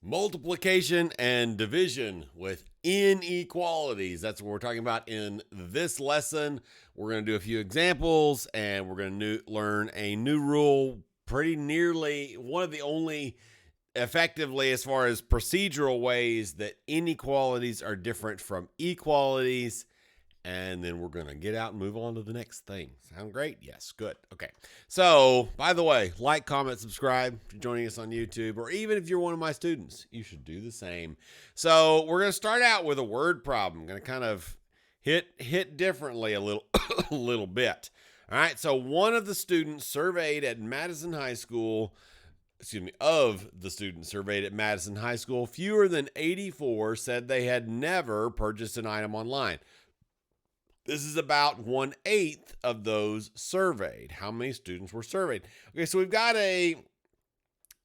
Multiplication and division with inequalities. That's what we're talking about in this lesson. We're going to do a few examples and we're going to learn a new rule, pretty nearly one of the only effectively as far as procedural ways that inequalities are different from equalities. And then we're going to get out and move on to the next thing. Sound great? Yes, good. Okay. So, by the way, like, comment, subscribe if you're joining us on YouTube, or even if you're one of my students, you should do the same. So, we're going to start out with a word problem. I'm going to kind of hit differently a little, a little bit. All right. So, one of the students surveyed at Madison High School, of the students surveyed at Madison High School, fewer than 84 said they had never purchased an item online. This is about 1/8 of those surveyed. How many students were surveyed? Okay, so we've got a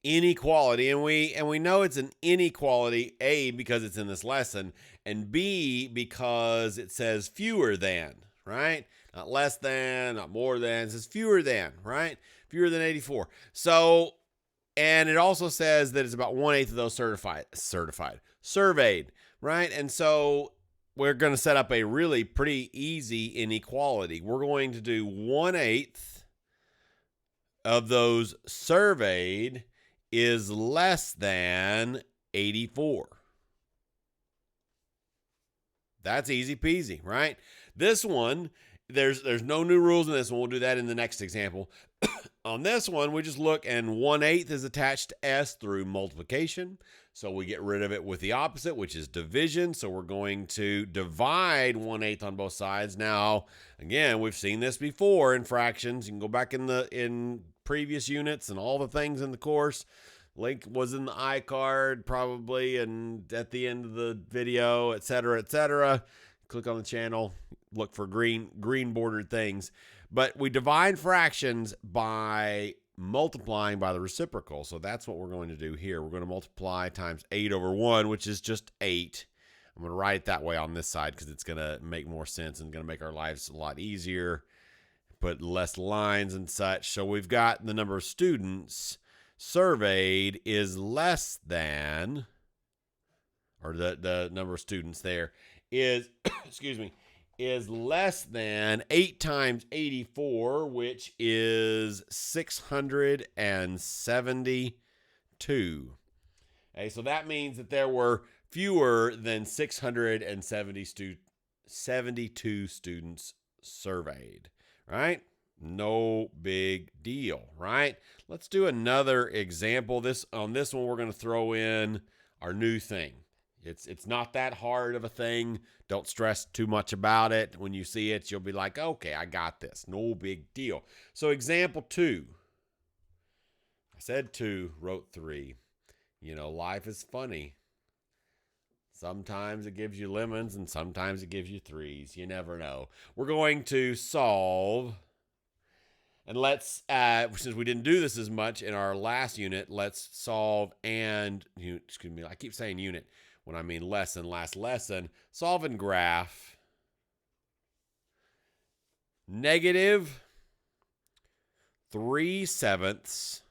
inequality, and we know it's an inequality, A, because it's in this lesson, and B, because it says fewer than, right? Not less than, not more than. It says fewer than, right? Fewer than 84. So, and it also says that it's about 1/8 of those surveyed, right? And so we're going to set up a really pretty easy inequality. We're going to do 1/8 of those surveyed is less than 84. That's easy peasy, right? This one, there's no new rules in this one. We'll do that in the next example. On this one, we just look, and 1/8 is attached to S through multiplication. So we get rid of it with the opposite, which is division. So we're going to divide 1/8 on both sides. Now, again, we've seen this before in fractions. You can go back in previous units and all the things in the course. Link was in the iCard probably, and at the end of the video, etc., etc. Click on the channel, look for green bordered things. But we divide fractions by multiplying by the reciprocal. So that's what we're going to do here. We're going to multiply times 8/1, which is just 8. I'm going to write it that way on this side because it's going to make more sense and going to make our lives a lot easier. Put less lines and such. So we've got the number of students surveyed is less than, or the number of students there is, excuse me, is less than 8 times 84, which is 672. Okay, so that means that there were fewer than 672 students surveyed, right? No big deal, right? Let's do another example. On this one, we're going to throw in our new thing. It's not that hard of a thing. Don't stress too much about it. When you see it, you'll be like, okay, I got this. No big deal. So example 2. I said 2, wrote 3. You know, life is funny. Sometimes it gives you lemons and sometimes it gives you 3s. You never know. We're going to solve, and let's, since we didn't do this as much in our last unit, let's solve and, excuse me, I keep saying unit when I mean lesson, last lesson. Solve and graph -3/7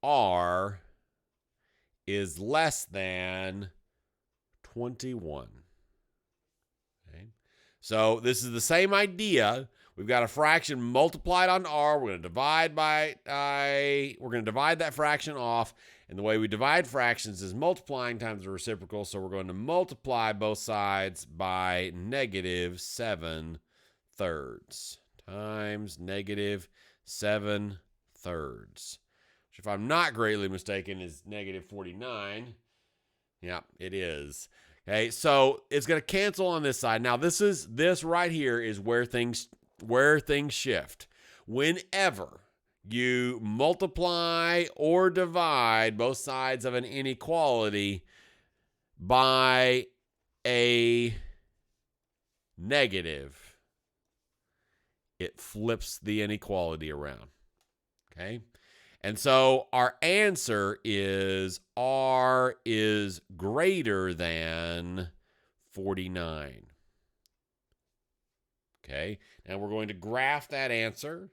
R is less than 21. Okay. So this is the same idea. We've got a fraction multiplied on R. We're going to divide that fraction off. And the way we divide fractions is multiplying times the reciprocal. So we're going to multiply both sides by -7/3 times -7/3. Which, if I'm not greatly mistaken, is -49. Yeah, it is. Okay, so it's going to cancel on this side. Now, this right here is where things shift. Whenever you multiply or divide both sides of an inequality by a negative, it flips the inequality around. Okay? And so our answer is R is greater than 49. Okay, now we're going to graph that answer.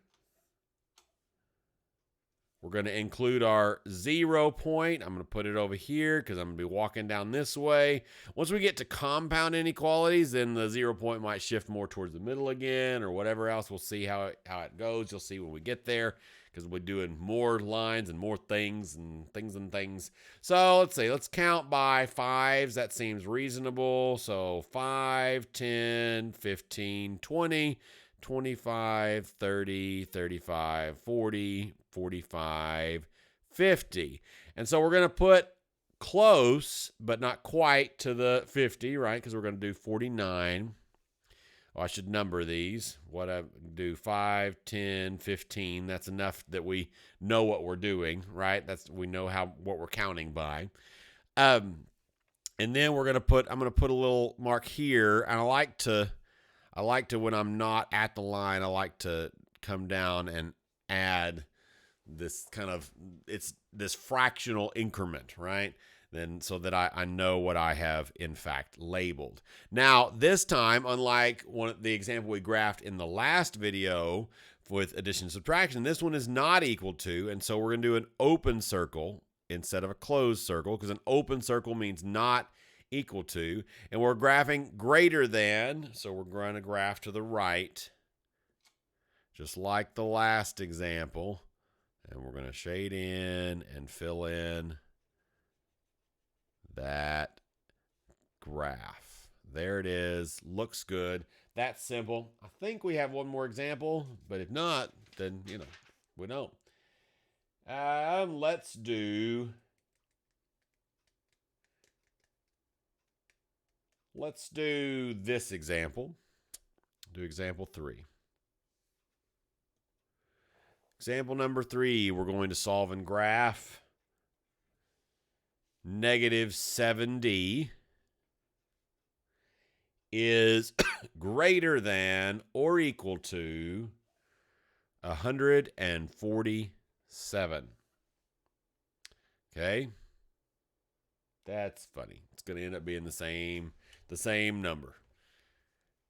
We're going to include our 0 point. I'm going to put it over here because I'm going to be walking down this way. Once we get to compound inequalities, then the 0 point might shift more towards the middle again or whatever else. We'll see how it goes. You'll see when we get there because we're doing more lines and more things and things. So let's see. Let's count by fives. That seems reasonable. So 5, 10, 15, 20. 25, 30, 35, 40, 45, 50. And so we're going to put close, but not quite to the 50, right? Because we're going to do 49. Oh, I should number these. What I do, 5, 10, 15. That's enough that we know what we're doing, right? We know what we're counting by. And then I'm going to put a little mark here, and I like to, when I'm not at the line, I like to come down and add this it's this fractional increment, right? Then so that I know what I have in fact labeled. Now, this time, unlike the example we graphed in the last video with addition and subtraction, this one is not equal to, and so we're going to do an open circle instead of a closed circle because an open circle means not equal to, and we're graphing greater than, so we're going to graph to the right, just like the last example, and we're going to shade in and fill in that graph. There it is. Looks good. That's simple. I think we have one more example, but if not, then, we don't. Let's do this example. Do example 3. Example number 3, we're going to solve and graph negative 7d is greater than or equal to 147. Okay? That's funny. It's going to end up being the same number.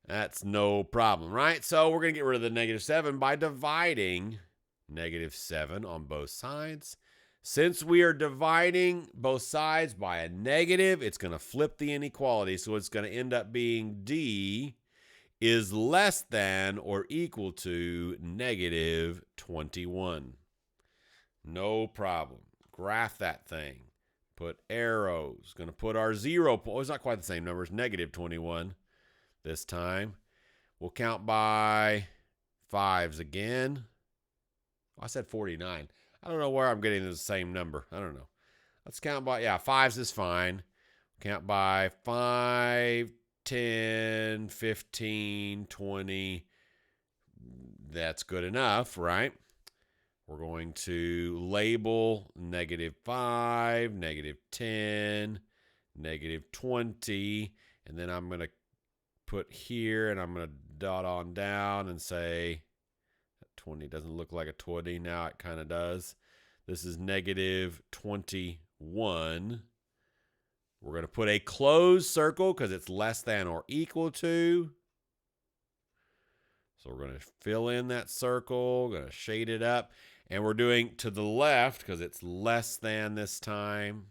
That's no problem, right? So we're going to get rid of the negative 7 by dividing negative 7 on both sides. Since we are dividing both sides by a negative, it's going to flip the inequality. So it's going to end up being d is less than or equal to negative 21. No problem. Graph that thing. Put arrows. Going to put our 0 point. Oh, it's not quite the same number. It's negative 21 this time. We'll count by fives again. Oh, I said 49. I don't know where I'm getting the same number. I don't know. Let's count by, fives is fine. Count by 5, 10, 15, 20. That's good enough, right? We're going to label negative 5, negative 10, negative 20. And then I'm going to put here, and I'm going to dot on down and say 20 doesn't look like a 20. Now it kind of does. This is negative 21. We're going to put a closed circle because it's less than or equal to. So we're going to fill in that circle, going to shade it up. And we're doing to the left because it's less than this time.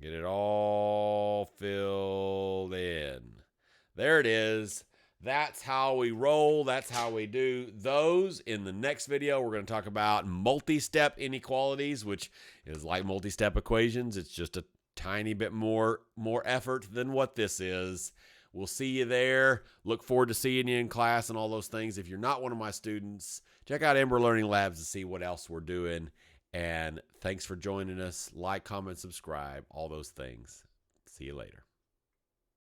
Get it all filled in. There it is. That's how we roll. That's how we do those. In the next video, we're going to talk about multi-step inequalities, which is like multi-step equations. It's just a tiny bit more effort than what this is. We'll see you there. Look forward to seeing you in class and all those things. If you're not one of my students, check out Ember Learning Labs to see what else we're doing. And thanks for joining us. Like, comment, subscribe, all those things. See you later.